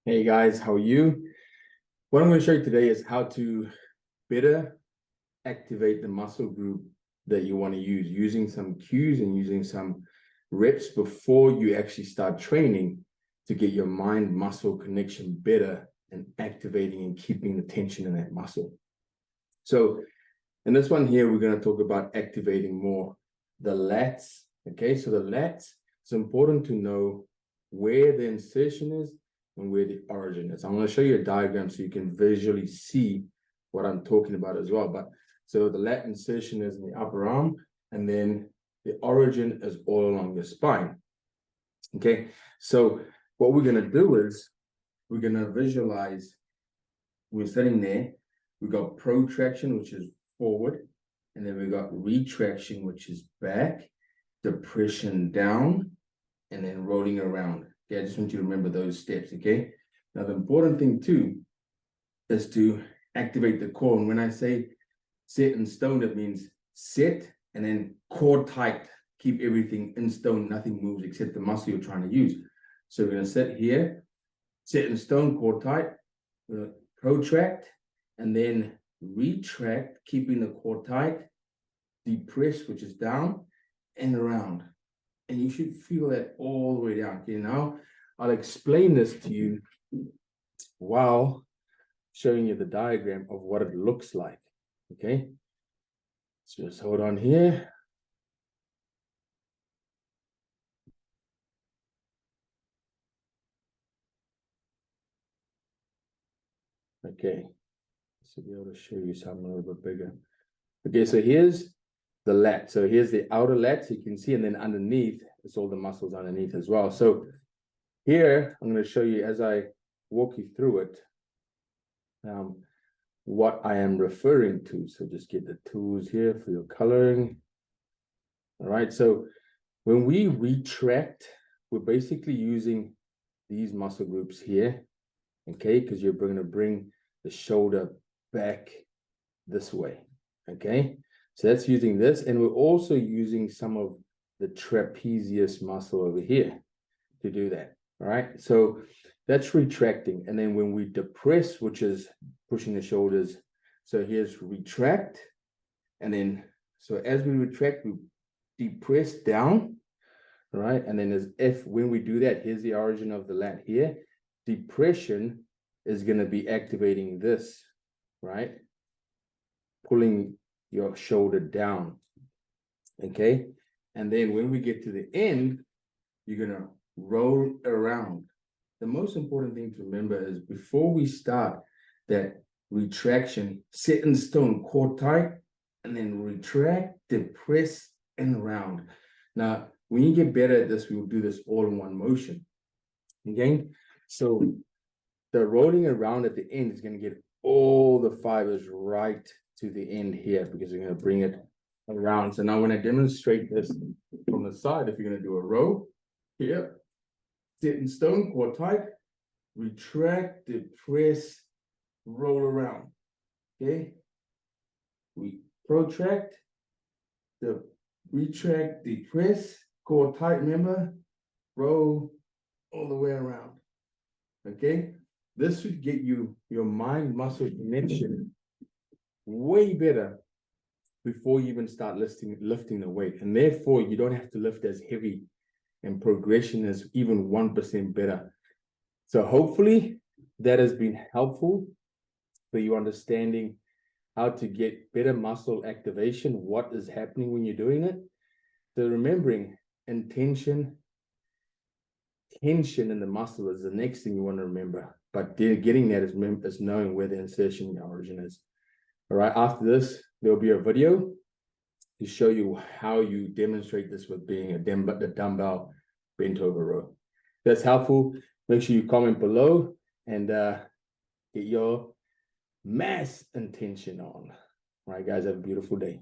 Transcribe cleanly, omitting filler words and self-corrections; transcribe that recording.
Hey guys, how are you? What I'm going to show you today is how to better activate the muscle group that you want to use, using some cues and using some reps before you actually start training to get your mind-muscle connection better and activating and keeping the tension in that muscle. So in this one here, we're going to talk about activating more the lats. Okay, so the lats, it's important to know where the insertion is and where the origin is. I'm going to show you a diagram so you can visually see what I'm talking about as well. But so the lat insertion is in the upper arm, and then the origin is all along your spine. Okay, so what we're going to do is we're going to visualize we're sitting there. We got protraction, which is forward, and then we got retraction, which is back, depression down, and then rolling around. Okay, I just want you to remember those steps, okay? Now, the important thing too is to activate the core. And when I say set in stone, that means set and then core tight. Keep everything in stone, nothing moves except the muscle you're trying to use. So we're going to sit here, set in stone, core tight, we're going to protract, and then retract, keeping the core tight, depress, which is down, and around. And you should feel that all the way down. Okay, now I'll explain this to you while showing you the diagram of what it looks like. Okay, so just hold on here. Okay, so be able to show you something a little bit bigger. Okay, so here's the lat. So here's the outer lat, so you can see, and then underneath, it's all the muscles underneath as well. So here, I'm going to show you as I walk you through it, what I am referring to. So just get the tools here for your coloring. All right, so when we retract, we're basically using these muscle groups here, okay, because you're going to bring the shoulder back this way, okay? So that's using this, and we're also using some of the trapezius muscle over here to do that, all right? So that's retracting, and then when we depress, which is pushing the shoulders, so here's retract, and then, so as we retract, we depress down, all right? And then when we do that, here's the origin of the lat here. Depression is going to be activating this, right? Pulling your shoulder down, okay? And then when we get to the end, you're going to roll around. The most important thing to remember is before we start that retraction, set in stone, core tight, and then retract, depress, and round. Now, when you get better at this, we will do this all in one motion. Okay? So the rolling around at the end is going to get all the fibers right to the end here, because we're going to bring it around. So now when I demonstrate this from the side, if you're going to do a row here, set in stone, core tight, retract, depress, roll around. Okay, we protract, the retract, depress, core tight, remember, roll all the way around. Okay, this should get you your mind muscle connection way better before you even start lifting the weight, and therefore you don't have to lift as heavy, and progression is even 1% better. So hopefully that has been helpful for you understanding how to get better muscle activation, what is happening when you're doing it. So remembering intention, tension in the muscle is the next thing you want to remember. But getting that is knowing where the insertion origin is. All right, after this, there'll be a video to show you how you demonstrate this with being the dumbbell bent over row. If that's helpful, make sure you comment below and get your mass intention on. All right, guys, have a beautiful day.